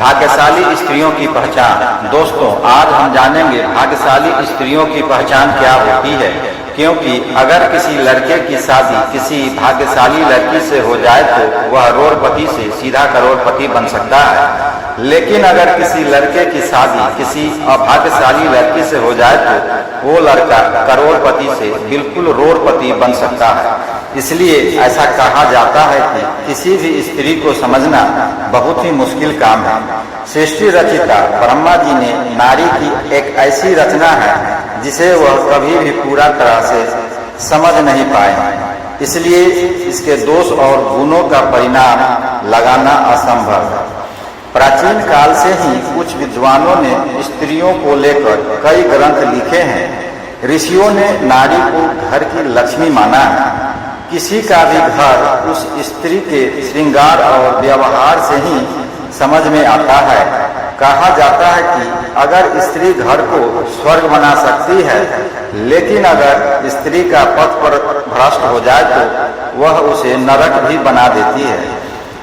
भाग्यशाली स्त्रियों की पहचान। दोस्तों, आज हम जानेंगे भाग्यशाली स्त्रियों की पहचान क्या होती है, क्योंकि अगर किसी लड़के की शादी किसी भाग्यशाली लड़की से हो जाए तो वह करोड़पति से सीधा करोड़पति बन सकता है, लेकिन अगर किसी लड़के की शादी किसी अभाग्यशाली लड़की से हो जाए तो वो लड़का करोड़पति से बिल्कुल रोड़पति बन सकता है। इसलिए ऐसा कहा जाता है कि किसी भी स्त्री को समझना बहुत ही मुश्किल काम है। सृष्टि रचिता ब्रह्मा जी ने नारी की एक ऐसी रचना है जिसे वह कभी भी पूरा तरह से समझ नहीं पाए, इसलिए इसके दोष और गुणों का परिणाम लगाना असंभव है। प्राचीन काल से ही कुछ विद्वानों ने स्त्रियों को लेकर कई ग्रंथ लिखे हैं। ऋषियों ने नारी को घर की लक्ष्मी माना है। किसी का भी घर उस स्त्री के श्रृंगार और व्यवहार से ही समझ में आता है। कहा जाता है कि अगर स्त्री घर को स्वर्ग बना सकती है, लेकिन अगर स्त्री का पथ पर भ्रष्ट हो जाए तो वह उसे नरक भी बना देती है।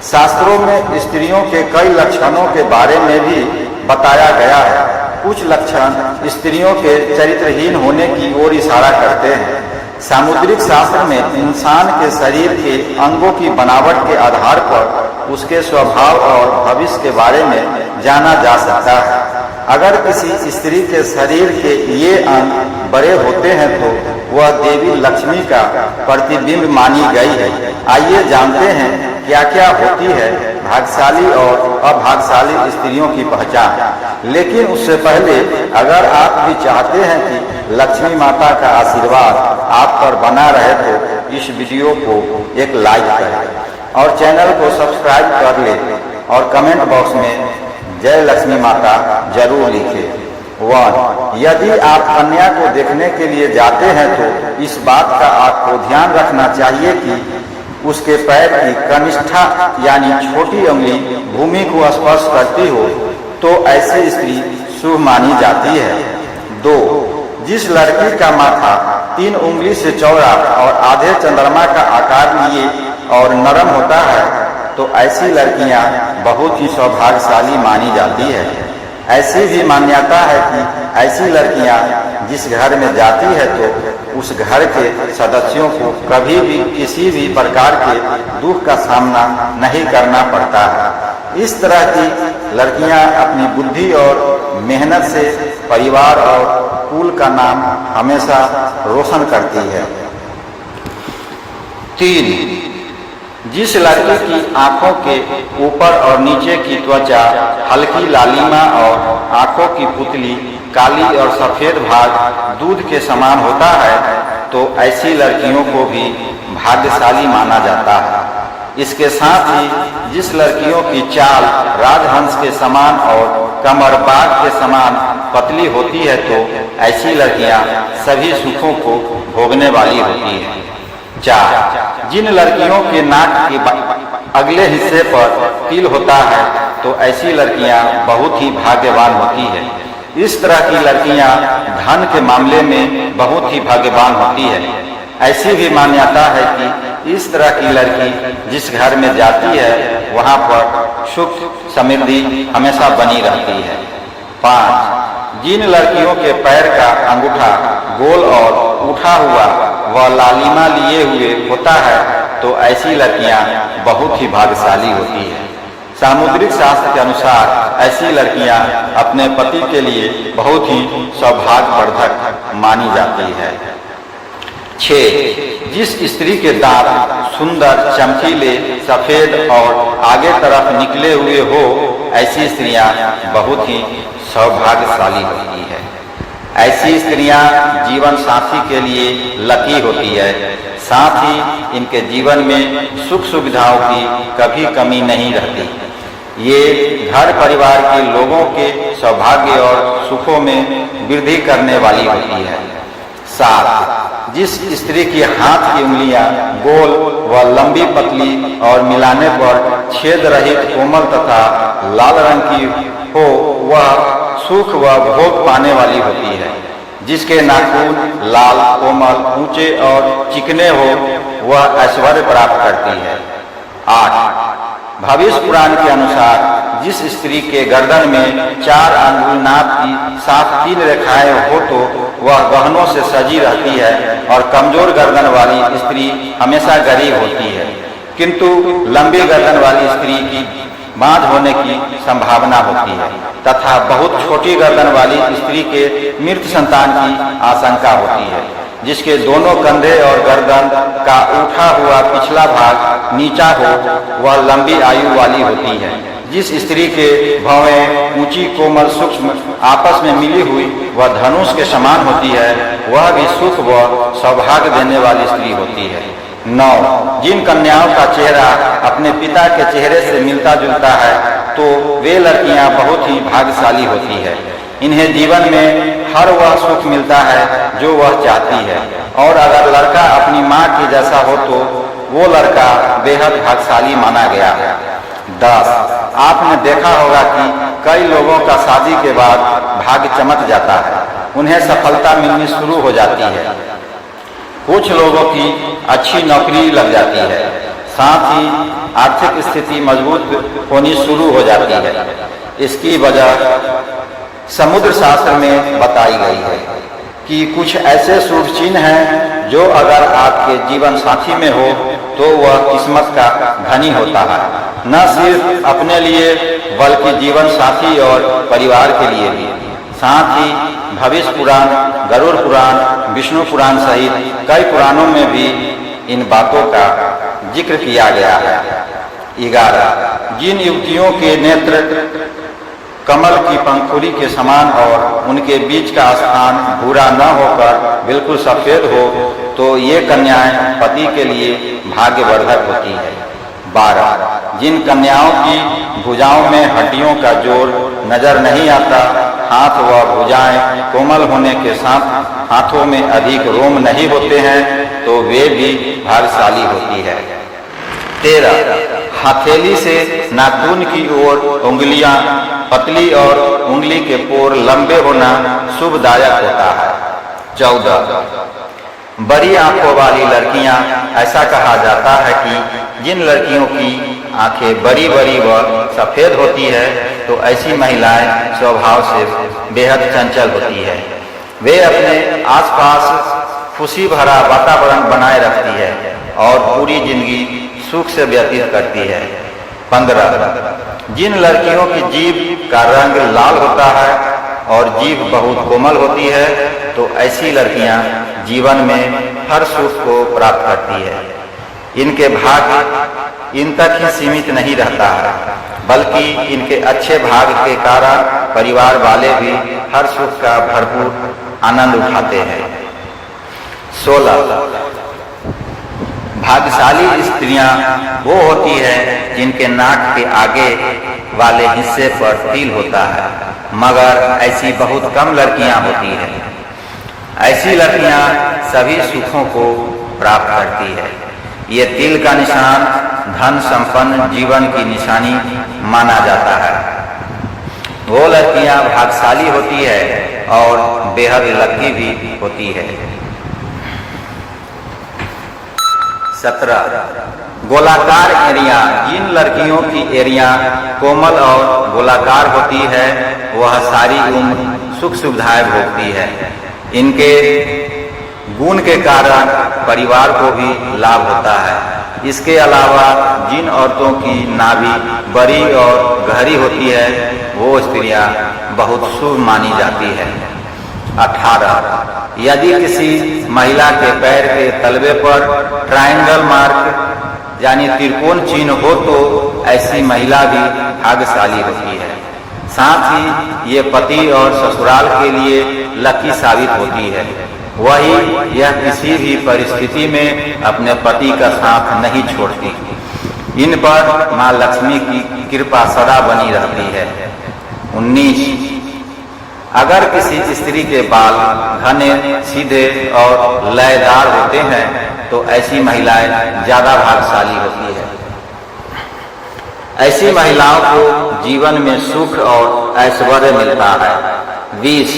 शास्त्रों में स्त्रियों के कई लक्षणों के बारे में भी बताया गया है। कुछ लक्षण स्त्रियों के चरित्रहीन होने की ओर इशारा करते हैं। सामुद्रिक शास्त्र में इंसान के शरीर के अंगों की बनावट के आधार पर उसके स्वभाव और भविष्य के बारे में जाना जा सकता है। अगर किसी स्त्री के शरीर के ये अंग बड़े होते हैं तो वह देवी लक्ष्मी का प्रतिबिंब मानी गई है। आइए जानते हैं क्या क्या होती है भाग्यशाली और अभाग्यशाली स्त्रियों की पहचान। लेकिन उससे पहले अगर आप भी चाहते हैं कि लक्ष्मी माता का आशीर्वाद आप पर बना रहे तो इस वीडियो को एक लाइक करें और चैनल को सब्सक्राइब कर लें और कमेंट बॉक्स में जय लक्ष्मी माता जरूर लिखें। 1. यदि आप कन्या को देखने के लिए जाते हैं तो इस बात का आपको ध्यान रखना चाहिए कि उसके पैर की कनिष्ठा यानी छोटी उंगली भूमि को स्पर्श करती हो तो ऐसी स्त्री शुभ मानी जाती है। 2. जिस लड़की का माथा 3 उंगली से चौड़ा और आधे चंद्रमा का आकार लिए और नरम होता है तो ऐसी लड़कियां बहुत ही सौभाग्यशाली मानी जाती है। ऐसी भी मान्यता है कि ऐसी लड़कियां जिस घर में जाती है तो उस घर के सदस्यों को कभी भी किसी भी प्रकार के दुख का सामना नहीं करना पड़ता है। इस तरह की लड़कियां अपनी बुद्धि और मेहनत से परिवार और कुल का नाम हमेशा रोशन करती है। 3. जिस लड़की की आंखों के ऊपर और नीचे की त्वचा हल्की लालिमा और आंखों की पुतली काली और सफेद भाग दूध के समान होता है तो ऐसी लड़कियों को भी भाग्यशाली माना जाता है। इसके साथ ही जिस लड़कियों की चाल राजहंस के समान और कमर बाघ के समान पतली होती है तो ऐसी लड़कियां सभी सुखों को भोगने वाली होती हैं। 4. जिन लड़कियों के नाक के अगले हिस्से पर तिल होता है तो ऐसी लड़कियां बहुत ही भाग्यवान होती है। इस तरह की लड़कियां धन के मामले में बहुत ही भाग्यवान होती है। ऐसी भी मान्यता है कि इस तरह की लड़की जिस घर में जाती है वहां पर सुख समृद्धि हमेशा बनी रहती है। 5. जिन लड़कियों के पैर का अंगूठा गोल और उठा हुआ व लालिमा लिए हुए होता है तो ऐसी लड़कियां बहुत ही भाग्यशाली होती है। सामुद्रिक शास्त्र के अनुसार ऐसी लड़कियां अपने पति के लिए बहुत ही सौभाग्यवर्धक मानी जाती है। 6. जिस स्त्री के दांत सुंदर चमकीले सफेद और आगे तरफ निकले हुए हो ऐसी स्त्रियां बहुत ही सौभाग्यशाली होती है। ऐसी स्त्रियां जीवन साथी के लिए लकी होती है। साथ ही इनके जीवन में सुख सुविधाओं की कभी कमी नहीं रहती। ये घर परिवार के लोगों के सौभाग्य और सुखों में वृद्धि करने वाली होती है। 7. जिस स्त्री की हाथ की उंगलियां गोल व लंबी पतली और मिलाने पर छेद रहित कोमल तथा लाल रंग की हो वह सुख व भोग पाने वाली होती है। जिसके नाखून लाल कोमल ऊंचे और चिकने हो वह ऐश्वर्य प्राप्त करती है। 8. भविष्य पुराण के अनुसार जिस स्त्री के गर्दन में 4 अंगुल नाप की साथ 3 रेखाएं हो तो वह गहनों से सजी रहती है और कमजोर गर्दन वाली स्त्री हमेशा गरीब होती है, किंतु लंबी गर्दन वाली स्त्री की बांझ होने की संभावना होती है तथा बहुत छोटी गर्दन वाली स्त्री के मृत संतान की आशंका होती है, जिसके दोनों कंधे और गर्दन का उठा हुआ पिछला भाग नीचा हो वह लंबी आयु वाली होती है। जिस स्त्री के भौहें ऊंची कोमल सूक्ष्म आपस में मिली हुई वह धनुष के समान होती है, वह भी सुख व सौभाग्य देने वाली स्त्री होती है। 9. जिन कन्याओं का चेहरा अपने पिता के चेहरे से मिलता जुलता है तो वे लड़कियां बहुत ही भाग्यशाली होती है। इन्हें जीवन में हर वह सुख मिलता है जो वह चाहती है, और अगर लड़का अपनी माँ के जैसा हो तो वो लड़का बेहद भाग्यशाली माना गया है। 10. आपने देखा होगा कि कई लोगों का शादी के बाद भाग्य चमक जाता है, उन्हें सफलता मिलनी शुरू हो जाती है, कुछ लोगों की अच्छी नौकरी लग जाती है, साथ ही आर्थिक स्थिति मजबूत होनी शुरू हो जाती है। इसकी वजह समुद्र शास्त्र में बताई गई है कि कुछ ऐसे शुभ चिन्ह हैं जो अगर आपके जीवन साथी में हो तो वह किस्मत का धनी होता है, न सिर्फ अपने लिए बल्कि जीवन साथी और परिवार के लिए भी। साथ ही भविष्य पुराण, गरुड़ पुराण, विष्णु पुराण सहित कई पुराणों में भी इन बातों का जिक्र किया गया है। 11. जिन युवतियों के नेत्र कमल की पंखुड़ी के समान और उनके बीच का स्थान भूरा न होकर बिल्कुल सफेद हो तो ये कन्याएं पति के लिए भाग्यवर्धक होती है। 12. जिन कन्याओं की भुजाओं में हड्डियों का जोर नजर नहीं आता, हाथ व भुजाएं कोमल होने के साथ हाथों में अधिक रोम नहीं होते हैं तो वे भी भाग्यशाली होती है। 13. हथेली से नाखून की ओर उंगलियां पतली और उंगली के पोर लंबे होना शुभदायक होता है। 14. बड़ी आंखों वाली लड़कियां, ऐसा कहा जाता है कि जिन लड़कियों की आंखें बड़ी बड़ी व सफेद होती है तो ऐसी महिलाएं स्वभाव से बेहद चंचल होती है। वे अपने आसपास खुशी भरा वातावरण बनाए रखती है और पूरी जिंदगी सुख से व्यतीत करती है। 15. जिन लड़कियों की जीभ का रंग लाल होता है और जीभ बहुत कोमल होती है तो ऐसी लड़कियां जीवन में हर सुख को प्राप्त करती है। इनके भाग्य इन तक ही सीमित नहीं रहता है, बल्कि इनके अच्छे भाग्य के कारण परिवार वाले भी हर सुख का भरपूर आनंद उठाते हैं। 16. भाग्यशाली स्त्रियां वो होती है जिनके नाक के आगे वाले हिस्से पर तिल होता है, मगर ऐसी बहुत कम लड़कियां होती हैं। ऐसी लड़कियां सभी सुखों को प्राप्त करती है। ये तिल का निशान धन संपन्न जीवन की निशानी माना जाता है। वो लड़कियां भाग्यशाली होती है और बेहद लकी भी होती है। 17. गोलाकार एड़ियां, जिन लड़कियों की एड़ियां कोमल और गोलाकार होती है वह सारी उम्र सुख सुविधाएं भोगती है। इनके गुण के कारण परिवार को भी लाभ होता है। इसके अलावा जिन औरतों की नाभि बड़ी और गहरी होती है वो स्त्रियां बहुत शुभ मानी जाती है। 18. यदि किसी महिला के पैर के तलवे पर ट्रायंगल मार्क यानी त्रिकोण चिन्ह हो तो ऐसी महिला भी भाग्यशाली होती है। साथ ही ये पति और ससुराल के लिए लकी साबित होती है। वही यह किसी भी परिस्थिति में अपने पति का साथ नहीं छोड़ती। इन पर मां लक्ष्मी की कृपा सदा बनी रहती है। 19. अगर किसी स्त्री के बाल घने, सीधे और लयदार होते हैं तो ऐसी महिलाएं ज्यादा भाग्यशाली होती है। ऐसी महिलाओं को जीवन में सुख और ऐश्वर्य मिलता है। 20.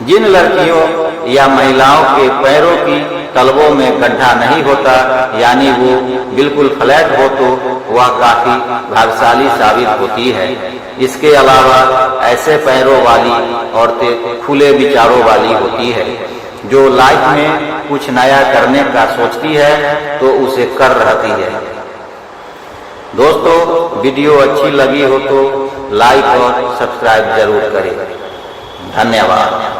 जिन लड़कियों या महिलाओं के पैरों की तलवों में गड्ढा नहीं होता, यानी वो बिल्कुल फ्लैट हो, तो वह काफी भाग्यशाली साबित होती है। इसके अलावा ऐसे पैरों वाली औरतें खुले विचारों वाली होती है, जो लाइफ में कुछ नया करने का सोचती है तो उसे कर रहती है। दोस्तों, वीडियो अच्छी लगी हो तो लाइक और सब्सक्राइब जरूर करें। धन्यवाद।